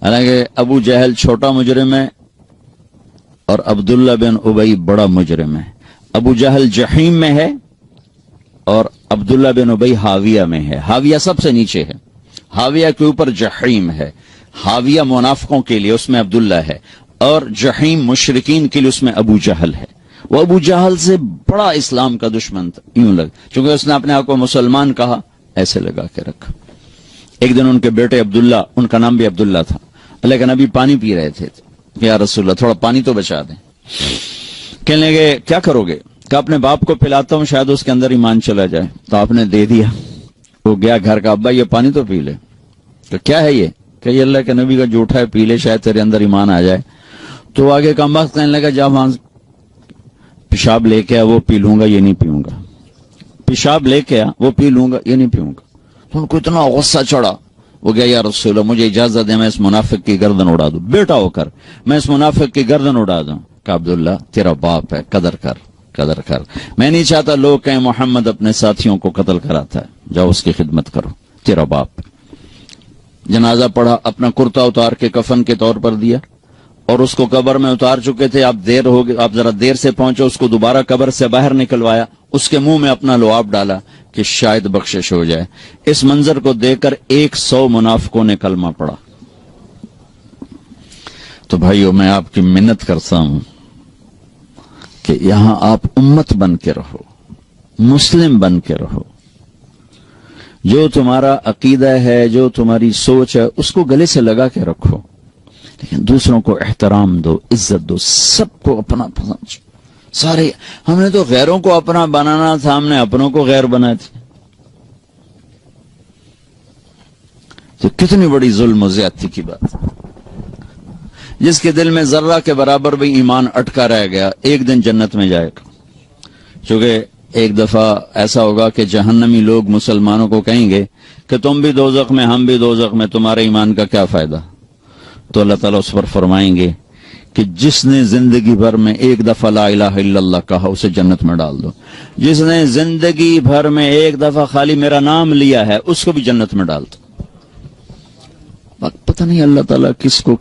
حالانکہ ابو جہل چھوٹا مجرم ہے اور عبداللہ بن ابی بڑا مجرم ہے. ابو جہل جحیم میں ہے اور عبداللہ بن ابی حاویہ میں ہے. حاویہ سب سے نیچے ہے, حاویہ کے اوپر جحیم ہے. حاویہ منافقوں کے لیے, اس میں عبداللہ ہے, اور جحیم مشرکین کے لیے, اس میں ابو جہل ہے. وہ ابو جہل سے بڑا اسلام کا دشمن تھا, یوں لگ, چونکہ اس نے اپنے آپ کو مسلمان کہا, ایسے لگا کے رکھا. ایک دن ان کے بیٹے عبداللہ, ان کا نام بھی عبداللہ تھا, اللہ کے نبی پانی پی رہے تھے, یا رسول اللہ تھوڑا پانی تو بچا دیں. کہنے لگے کیا کرو گے؟ کہ اپنے باپ کو پلاتا ہوں, شاید اس کے اندر ایمان چلا جائے. تو آپ نے دے دیا. وہ گیا گھر کا, ابا یہ پانی تو پی لے. تو کیا ہے یہ؟ کہ یہ اللہ کے نبی کا جھوٹا ہے, پی لے شاید تیرے اندر ایمان آ جائے. تو آگے کم وقت کہنے لگا جا وہاں پیشاب لے کے آ, وہ پی لوں گا, یہ نہیں پیوں گا. پیشاب لے کے آ, وہ پی لوں گا, یہ نہیں پیوں گا. تو ان کو اتنا غصہ چڑھا, وہ گیا یا رسول اللہ مجھے اجازت دے, میں اس منافق کی گردن اڑا دوں, بیٹا ہو کر میں اس منافق کی گردن اڑا دوں. کہ عبداللہ تیرا باپ ہے, قدر کر, قدر کر. میں نہیں چاہتا لوگ کہیں محمد اپنے ساتھیوں کو قتل کراتا ہے, جاؤ اس کی خدمت کرو, تیرا باپ. جنازہ پڑھا, اپنا کرتا اتار کے کفن کے طور پر دیا, اور اس کو قبر میں اتار چکے تھے. آپ دیر ہو گئے, آپ ذرا دیر سے پہنچے, اس کو دوبارہ قبر سے باہر نکلوایا, اس کے منہ میں اپنا لعاب ڈالا کہ شاید بخشش ہو جائے. اس منظر کو دیکھ کر 100 منافقوں نے کلمہ پڑھا. تو بھائیو میں آپ کی منت کرتا ہوں کہ یہاں آپ امت بن کے رہو, مسلم بن کے رہو. جو تمہارا عقیدہ ہے, جو تمہاری سوچ ہے, اس کو گلے سے لگا کے رکھو, لیکن دوسروں کو احترام دو, عزت دو, سب کو اپنا پسند. سارے ہم نے تو غیروں کو اپنا بنانا تھا, ہم نے اپنوں کو غیر بنائے تھے. تو کتنی بڑی ظلم و زیادتی کی بات. جس کے دل میں ذرہ کے برابر بھی ایمان اٹکا رہ گیا, ایک دن جنت میں جائے گا. چونکہ ایک دفعہ ایسا ہوگا کہ جہنمی لوگ مسلمانوں کو کہیں گے کہ تم بھی دوزخ میں, ہم بھی دوزخ میں, تمہارے ایمان کا کیا فائدہ؟ تو اللہ تعالیٰ اس پر فرمائیں گے کہ جس نے زندگی بھر میں ایک دفعہ لا الہ الا اللہ کہا, اسے جنت میں ڈال دو. جس نے زندگی بھر میں ایک دفعہ خالی میرا نام لیا ہے, اس کو بھی جنت میں ڈال دو. پتہ نہیں اللہ تعالیٰ کس کو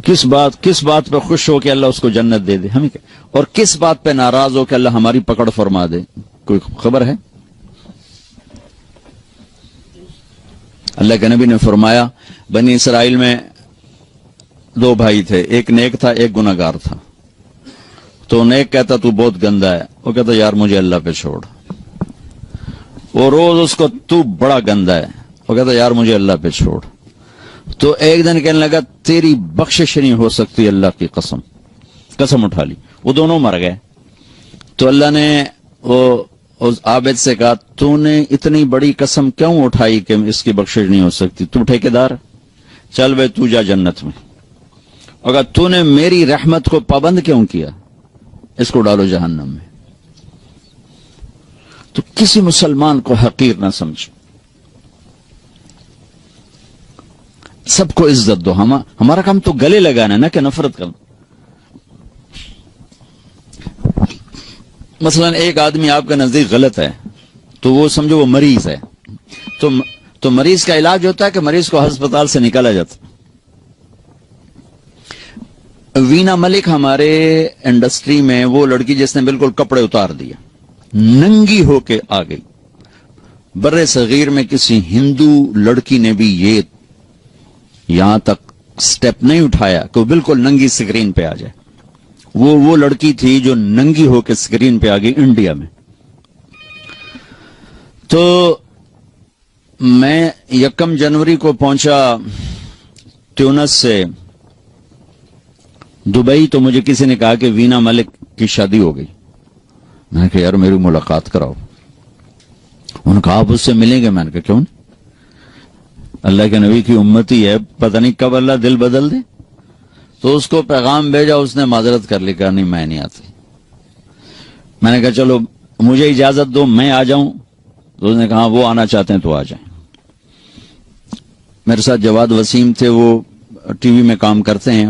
کس بات پہ خوش ہو کہ اللہ اس کو جنت دے دے, ہمیں کیا, اور کس بات پہ ناراض ہو کہ اللہ ہماری پکڑ فرما دے, کوئی خبر ہے؟ اللہ کے نبی نے فرمایا بنی اسرائیل میں 2 بھائی تھے, ایک نیک تھا, ایک گناہگار تھا. تو نیک کہتا تو بہت گندا ہے, وہ کہتا یار مجھے اللہ پہ چھوڑ. وہ روز اس کو تو بڑا گندا ہے, وہ کہتا یار مجھے اللہ پہ چھوڑ. تو ایک دن کہنے لگا تیری بخشش نہیں ہو سکتی, اللہ کی قسم اٹھا لی. وہ دونوں مر گئے. تو اللہ نے وہ اس عابد سے کہا تو نے اتنی بڑی قسم کیوں اٹھائی کہ اس کی بخشش نہیں ہو سکتی؟ تو ٹھیکیدار, چل بے تو جا جنت میں. اگر تو نے میری رحمت کو پابند کیوں کیا, اس کو ڈالو جہنم میں. تو کسی مسلمان کو حقیر نہ سمجھو, سب کو عزت دو. ہمارا کام تو گلے لگانا ہے نہ کہ نفرت کرنا. مثلا ایک آدمی آپ کے نزدیک غلط ہے تو وہ سمجھو وہ مریض ہے, تو مریض کا علاج ہوتا ہے کہ مریض کو ہسپتال سے نکالا جاتا. وینا ملک ہمارے انڈسٹری میں وہ لڑکی جس نے بالکل کپڑے اتار دیا, ننگی ہو کے آ گئی. بر صغیر میں کسی ہندو لڑکی نے بھی یہ یہاں تک سٹیپ نہیں اٹھایا کہ وہ بالکل ننگی سکرین پہ آ جائے. وہ لڑکی تھی جو ننگی ہو کے سکرین پہ آ گئی انڈیا میں. تو میں 1 جنوری کو پہنچا تیونس سے دبئی, تو مجھے کسی نے کہا کہ وینا ملک کی شادی ہو گئی. میں نے کہا یار میری ملاقات کراؤ. انہوں نے کہا آپ اس سے ملیں گے. میں نے کہا کیوں نہیں, اللہ کے نبی کی امتی ہے, پتہ نہیں کب اللہ دل بدل دے. تو اس کو پیغام بھیجا, اس نے معذرت کر لی, کہا نہیں میں نہیں آتی. میں نے کہا چلو مجھے اجازت دو میں آ جاؤں. تو اس نے کہا وہ آنا چاہتے ہیں تو آ جائیں. میرے ساتھ جواد وسیم تھے, وہ ٹی وی میں کام کرتے ہیں,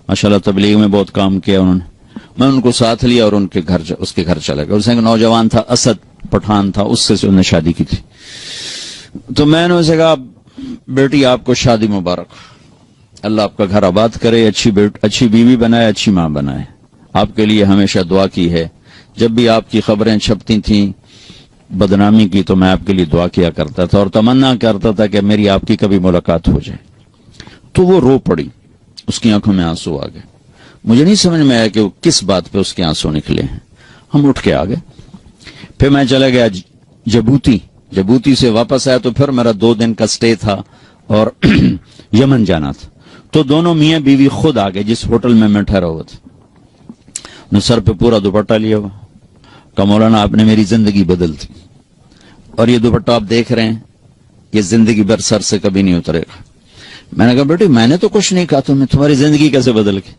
माशाल्लाह तबलीग में बहुत काम किया उन्होंने। मैं उनको साथ लिया और उसके घर चला गया। उसने एक नौजवान था, असद पठान था, उससे उन्होंने शादी की थी। तो मैंने उसे कहा, बेटी आपको शादी मुबारक, अल्लाह आपका घर आबाद करे, अच्छी बीवी बनाए, अच्छी मां बनाए। आपके लिए हमेशा दुआ की है। जब भी आपकी खबरें छपती थीं बदनामी की, तो मैं आपके लिए दुआ किया करता था और तमन्ना करता था कि मेरी आपकी कभी मुलाकात हो जाए। तो वो रो पड़ी, उसकी आंखों में आंसू आ गए। मुझे नहीं समझ में आया कि वो किस बात पे उसके आंसू निकले हैं। हम उठ के आ गए। फिर मैं चला गया जबूती से वापस आया तो फिर मेरा 2 दिन का स्टे था और यमन जाना था। तो दोनों मियां बीवी खुद आ गए जिस होटल में मैं ठहरा हुआ था। उन्हें सर पे पूरा दुपट्टा लिया हुआ, कहा मौलाना आपने मेरी जिंदगी बदल दी, और ये दुपट्टा आप देख रहे हैं, ये जिंदगी भर सर से कभी नहीं उतरेगा। मैंने कहा बेटी मैंने तो कुछ नहीं कहा, तुम्हारी जिंदगी कैसे बदल गई?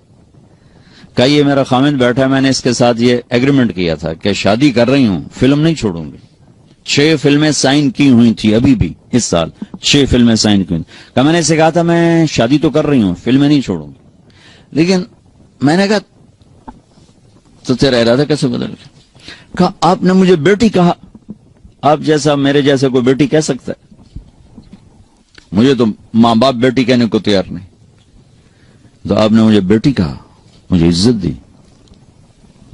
कहा ये मेरा खामिद बैठा है, मैंने इसके साथ ये एग्रीमेंट किया था कि शादी कर रही हूं, फिल्म नहीं छोड़ूंगी। 6 फिल्में साइन की हुई थी, अभी भी इस साल 6 फिल्में साइन की हुई। कहा मैंने इसे कहा था मैं शादी तो कर रही हूं, फिल्में नहीं छोड़ूंगी। लेकिन मैंने कहा तो तेरा इरादा कैसे बदल गया? कहा आपने मुझे बेटी कहा, आप जैसा मेरे जैसे कोई बेटी कह सकता है? मुझे तो मां बाप बेटी कहने को तैयार नहीं, तो आपने मुझे बेटी कहा, मुझे इज्जत दी,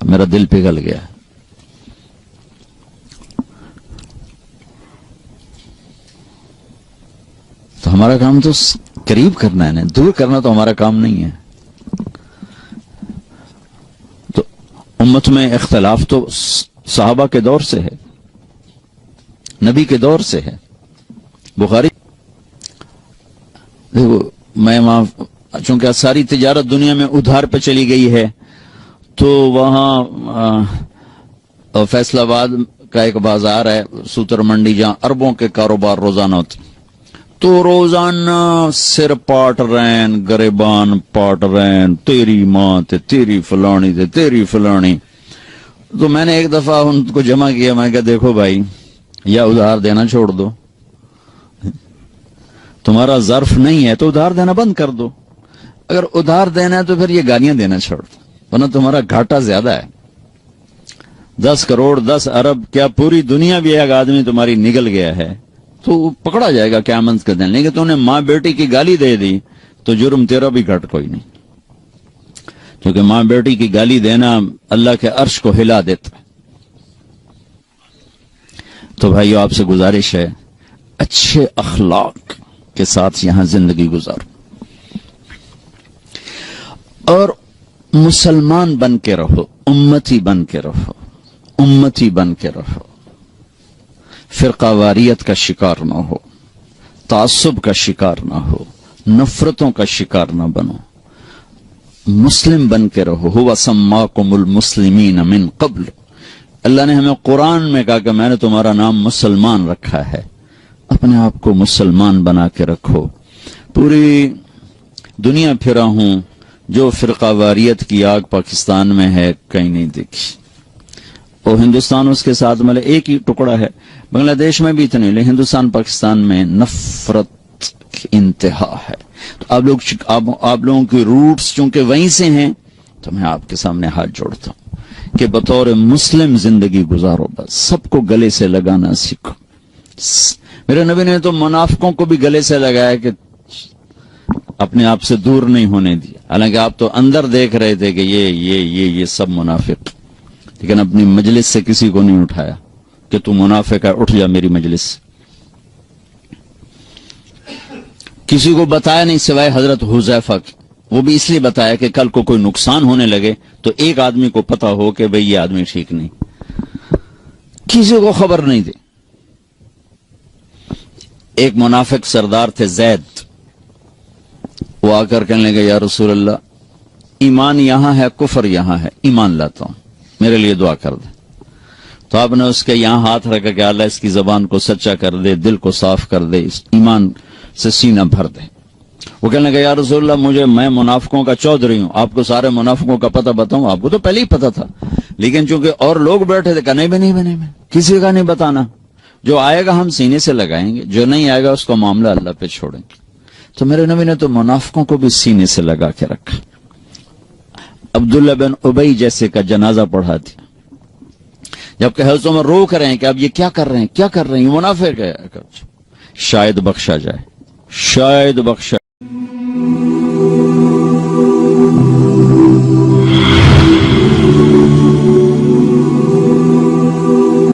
मेरा दिल पिघल गया। तो हमारा काम तो करीब करना है ना, दूर करना तो हमारा काम नहीं है। तो उम्मत में इख्तलाफ तो सहाबा के दौर से है, नबी के दौर से है। बुखारी देखो, मैं वहां चूंकि सारी तिजारत दुनिया में उधार पे चली गई है, तो वहां फैसलाबाद का एक बाजार है, सूतर मंडी, जहां अरबों के कारोबार रोजाना होते, तो रोजाना सिर पाट रैन, गरेबान पाट रैन, तेरी मां थे, तेरी फलानी थे, तेरी फलानी। तो मैंने एक दफा उनको जमा किया, मैं कहा देखो भाई, या उधार देना छोड़ दो, तुम्हारा ज़र्फ नहीं है तो उधार देना बंद कर दो। अगर उधार देना है तो फिर ये गालियां देना छोड़ दो, वरना तुम्हारा घाटा ज्यादा है। 10 करोड़ 10 अरब, क्या पूरी दुनिया भी एक आदमी तुम्हारी निकल गया है तो पकड़ा जाएगा क़यामत के दिन। लेकिन तुमने मां बेटी की गाली दे दी तो जुर्म तेरा भी घट कोई नहीं, क्योंकि मां बेटी की गाली देना अल्लाह के अर्श को हिला देता। तो भाइयों आपसे गुजारिश है, अच्छे अखलाक के साथ यहां जिंदगी गुजारो और मुसलमान बन के रहो, उम्मती बन के रहो, उम्मती बन के रहो। फिरकावारियत का शिकार ना हो, तासुब का शिकार ना हो, नफरतों का शिकार ना बनो, मुस्लिम बन के रहो। हुवा सम्माकुमुल मुस्लिमीन मिन क़ब्ल, अल्लाह ने हमें कुरान में कहा कि मैंने तुम्हारा नाम मुसलमान रखा है। अपने आप को मुसलमान बना के रखो। पूरी दुनिया फिरा हूं, जो फिरकावारियत की आग पाकिस्तान में है कहीं नहीं देखी, और हिंदुस्तान उसके साथ मतलब एक ही टुकड़ा है। बांग्लादेश में भी इतने, लेकिन हिंदुस्तान पाकिस्तान में नफरत की इंतहा है। तो आप लोगों की रूट्स चूंकि वहीं से हैं, तो मैं आपके सामने हाथ जोड़ता हूं कि बतौर मुस्लिम जिंदगी गुजारो, बस सबको गले से लगाना सीखो। मेरे नबी ने तो मुनाफिकों को भी गले से लगाया कि अपने आप से दूर नहीं होने दिया। हालांकि आप तो अंदर देख रहे थे कि ये सब मुनाफिक, लेकिन अपनी मजलिस से किसी को नहीं उठाया कि तू मुनाफिक है, उठ जा मेरी मजलिस से। किसी को बताया नहीं सिवाय हजरत हुजैफा की, वो भी इसलिए बताया कि कल को कोई नुकसान होने लगे तो एक आदमी को पता हो कि भाई ये आदमी ठीक नहीं, किसी को खबर नहीं दी। एक मुनाफिक सरदार थे जैद, वो आकर कहने लगे या रसूल अल्लाह, ईमान यहां है, कुफर यहां है, ईमान लाता हूं, मेरे लिए दुआ कर दे। तो आपने उसके यहां हाथ रखा कि अल्लाह इसकी जबान को सच्चा कर दे, दिल को साफ कर दे, इस ईमान से सीना भर दे। वो कहने लगे या रसूल अल्लाह, मैं मुनाफिकों का चौधरी हूं, आपको सारे मुनाफिकों का पता बताऊं? आपको तो पहले ही पता था, लेकिन चूंकि और लोग बैठे थे, कहा नहीं, किसी का नहीं बताना, जो आएगा हम सीने से लगाएंगे, जो नहीं आएगा उसका मामला अल्लाह पे छोड़ेंगे। तो मेरे नबी ने तो मुनाफिकों को भी सीने से लगा के रखा। عبداللہ بن ابی جیسے کا جنازہ پڑھا دیا، جبکہ حضرت عمر روک رہے ہیں کہ اب یہ کیا کر رہے ہیں، کیا کر رہے ہیں، یہ منافق ہے، شاید بخشا جائے، شاید بخشا